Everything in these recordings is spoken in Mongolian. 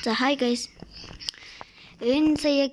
За hi guys. Энэ сая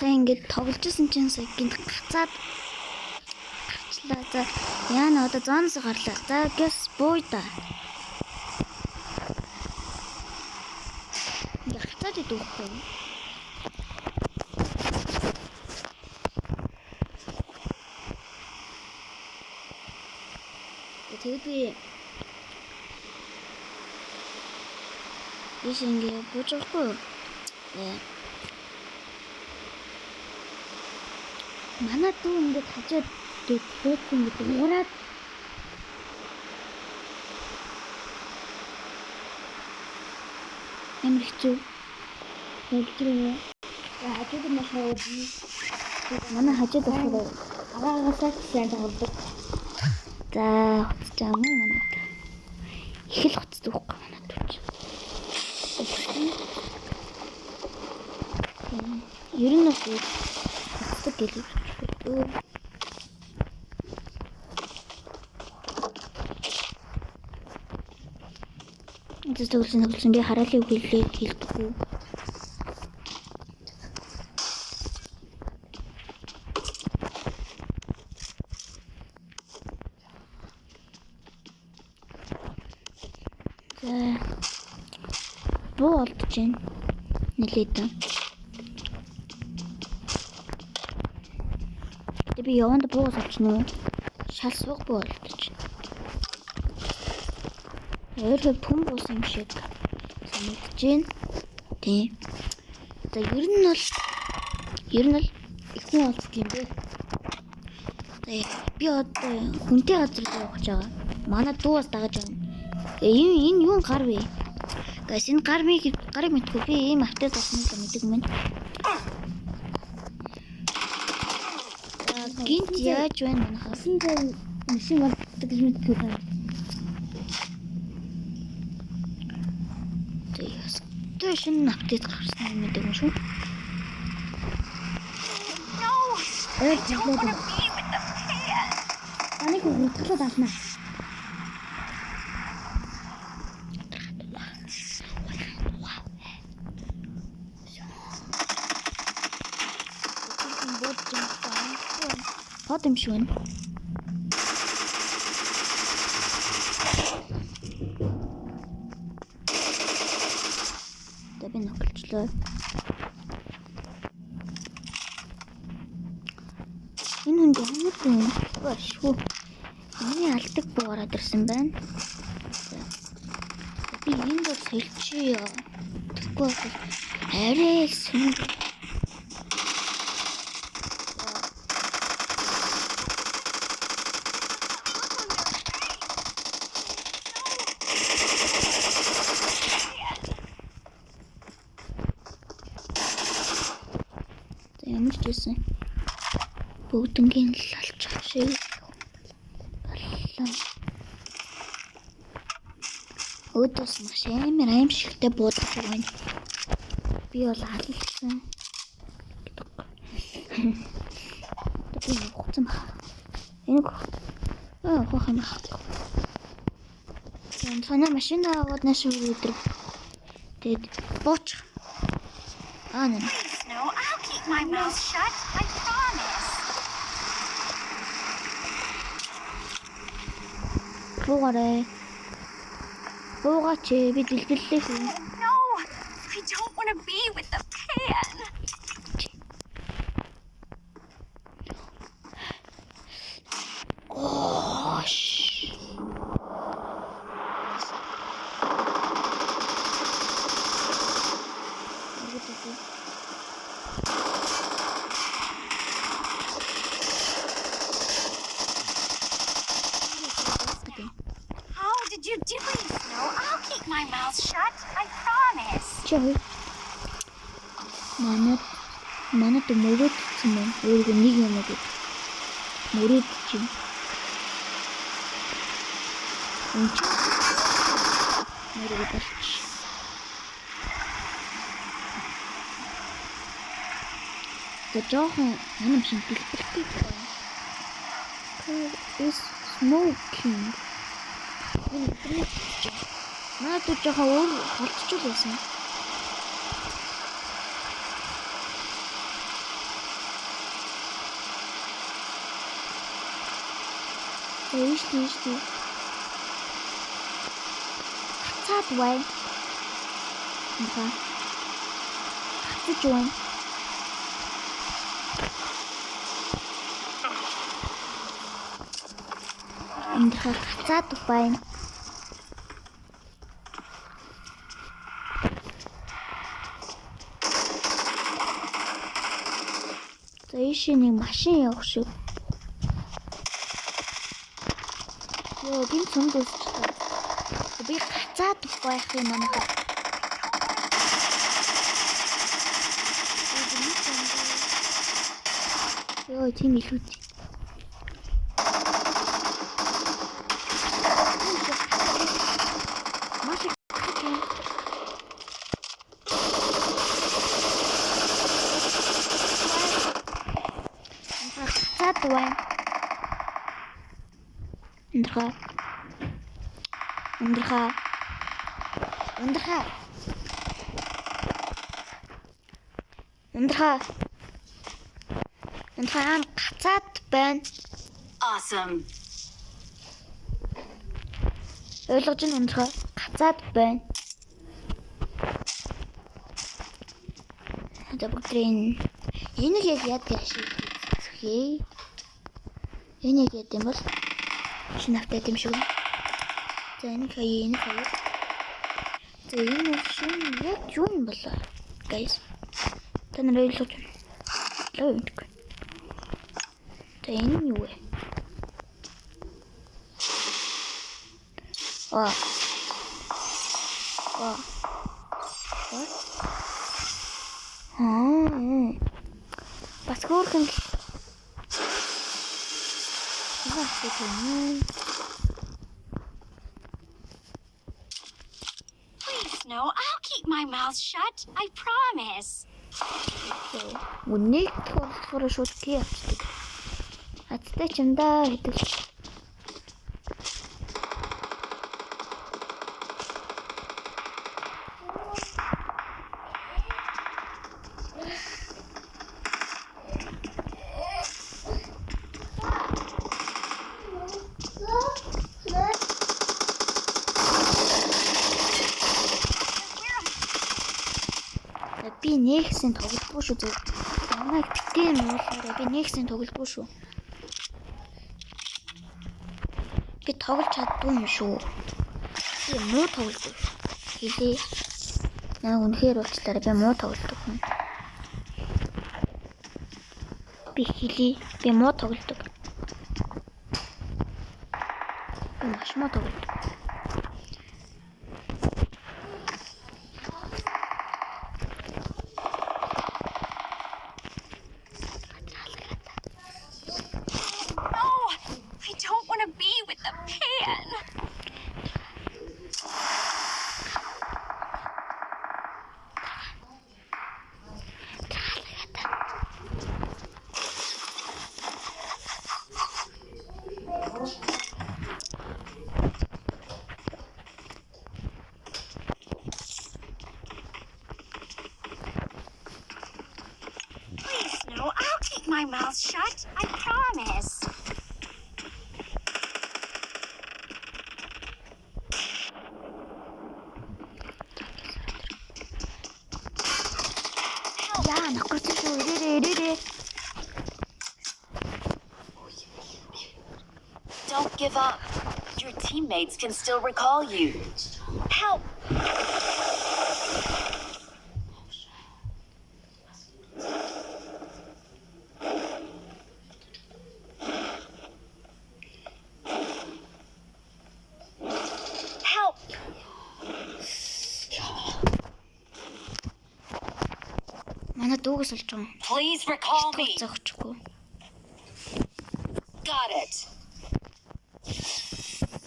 ингэж тоглож исэн чинь сая гинт гацаад гарчлаа. За яана одоо зоноос гарлаа. За гэс бууй да. Гацаад идвэхгүй. Тэгээд биш ингэ буучихгүй. Манай дүү ингэж хажууд дээд ингэ ураад ямар хэцүү. Хэлжээ. Хажууд нь шууд манай хажууд болохоор агаагасаа сайн тоглодог. За хуцаж юм манай. Их л хуцдаг байхгүй манай дүүч. Ер нь бас хуцдаг гэлээ. Тэгэлсэн би хараалыг хэлдэггүй. Буу олдож байна. Нэлээд. Би яванд буу олчихно. Шал суг буу олдож байна. Өөрөөр түн буус юм шиг санагдаж байна. Тийм. За ер нь бол ихний олддог юм бэ. Би одоо хүнтэй газар явах гэж байгаа. Манай дуугаас дагаж байна. Энэ юу гар вэ? Гайс энэ гарыг мэдгүй би ийм автод болсныг мэддэг юм байна. Гинт яаж байна манайхаа? Синтэй машин болдог гэж мэдгүй байна. Тэгээд шинэ автод гарсан юм мэддэг юм шүү. Аник утгалаад ална. Хот юм шиг байна. Би нөхөлчлөө. Энэ хүн ямар юм башгүй. Миний алдаг буугараад ирсэн байна. Би энд бол сэлчээ. Тэгэхгүй арай сүн. Ямар ч байсан бүгднгийн л алчих шиг боллоо. Өдөөс маш амар аимшигтай буудаж байна. Би бол алсан. Би хуцсан баг. Энэ хох юм баг. Санаа машин аваад нааш өдөр. Тэгэд бууч. Нэ. I'll keep my mouth shut, I promise. Буугаач би дэлбэллээ хөө. No, I don't want to be with the pan. How did you do it, Snow? I'll keep my mouth shut, I promise. Чой. Манайд мөрөдсөн юм. Өөргөө нэг юм уу. Мөрөдч юм. Мөрөдч. жоохон юм шиг дэлбэртэй байна. Is smoking. Би интернет хийж. Надад жоохон өөр болчихвол байсан. Ийш. Хацаад бай. Наа. Хацаж байна. Энд хацаад байна. За ийш нэг машин явах шиг. Йоо, гин цөндөөс ч таа. Би хацаад байх юм аа. Йоо, тийм илүү. Why? Underga. Гацаад байна. Awesome. Ойлгож нь ундраа гацаад байна. Одоо бүгдрийн энийг яг яадаг шиг хий. Энийг яд юм бол шинэ автаа юм шиг. За энийг хаяа. За энэ шинэ яг юу юм бол guys. Танаар ойлгож байна. Лойнг. За энэ юу вэ? Бас хөөрхөн Please, no, I'll keep my mouth shut. I promise. Үнийг болохоор шууд тий авчдаг. Аттай ч юм да гэдэг. Би нэгсэн тоглохгүй шүү дээ. Намайг битэн уулаарай. Би нэгсэн тоглохгүй шүү. Би тоглож чаддгүй юм шүү. Би муу тоглодог. Хэлээ. Наа үнэхээр уучлаарай. Би муу тоглодог хүн. Би хэлээ. Би муу тоглодог. Би маш муу тоглодог. My mouth shut. I promise. Yeah, Don't give up. Your teammates can still recall you. Help! Please recall me. Got it.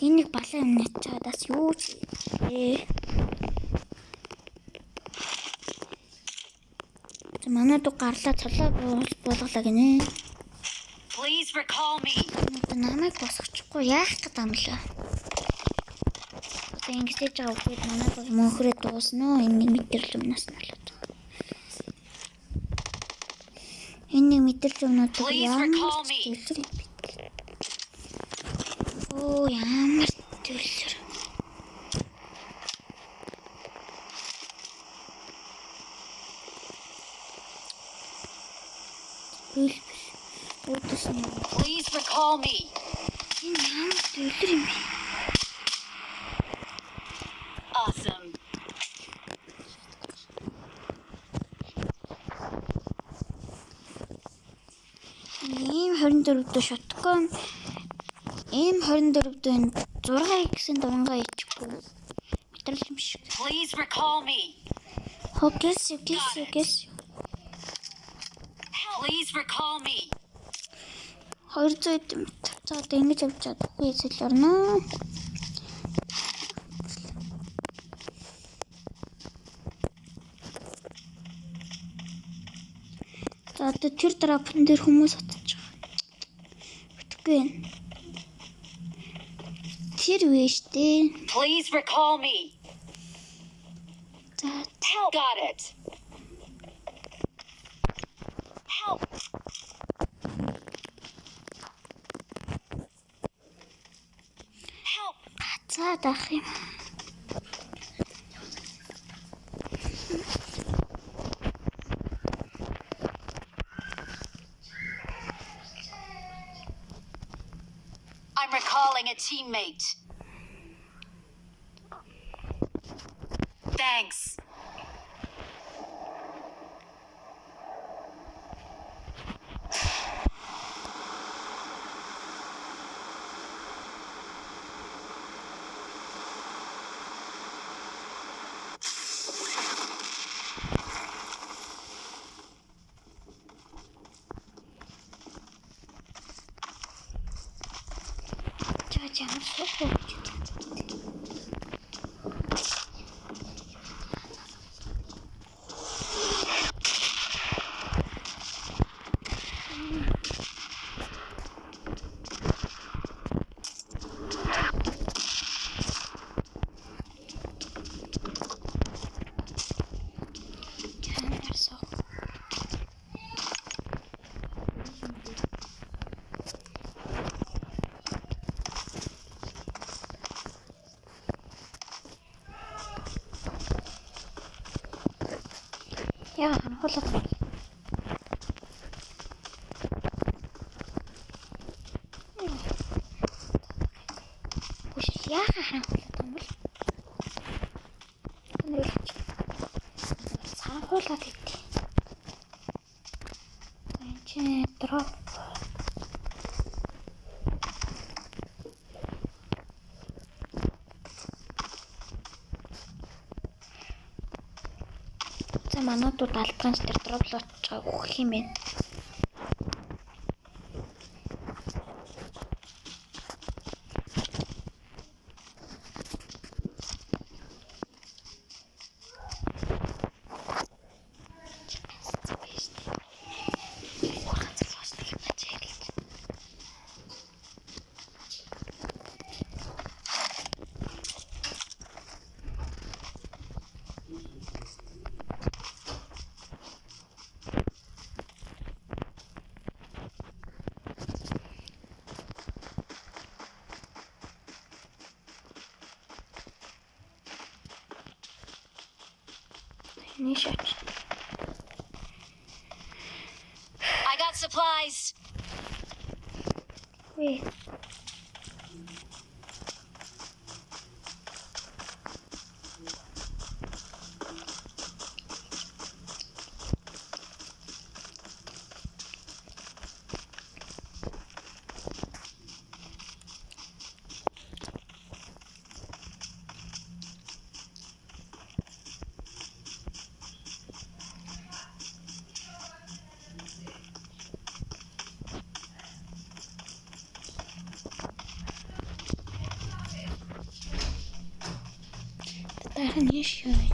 Энийг балан юм начаадаас юу ч манай дуу гарлаа цолоо болгола гинэ. Please recall me. Намайг босгочихгүй яах гэдэг юм лээ. ингэж байгаа үгээд манайг бол мөнхрөө дуусна. Энэ нэг мэдэрл юмнаас нь болоод. Энэ нэг мэдэрл юмнууд ямар төлөв. Оо ямар төлөв. Please recall me. Энэ ямар төлөв юм бэ? Awesome. Ийм 24 дэх шотгон. Ийм 24 дэх 6x-ийн давангаа ичгүй. Мэдрэл юм шиг. Please recall me. Хокес. Please recall me. 200 мэт. За одоо ингэж явж чадахгүй солиорно. За одоо тэр драпн дээр хүмүүс атчих. Үтгэхгүй. Тэр вэштэй. Please recall me. За Help. Got it. Help. Help. за даах юм. I'm recalling a teammate. Thanks. Ямар суух вэ? Яа, ханахуулаад. Үгүй яа ханахуулаад юм бол. Өнөөлч. Ханахуулаад идэв. Энэ чинь дроп. Манайдууд алтганч тэр дроплот өгөх юм байна. I got supplies. Wait. Дархан яш юу вэ?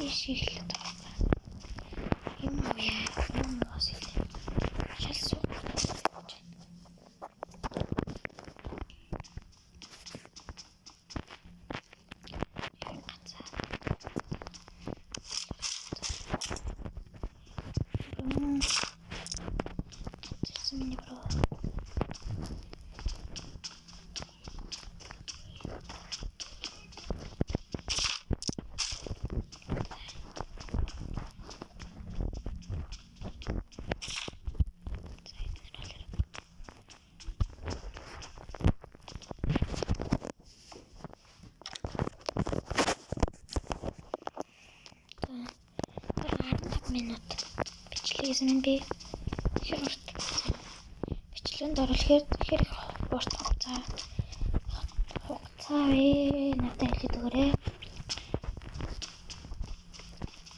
Ишил юм яа юм бас шалсуу. минут. Бичлэгээс минь би хэр урт бичлэгэнд оруулахаар хэр урт хугацаа вэ? Надад хэлээд өгөөрэй.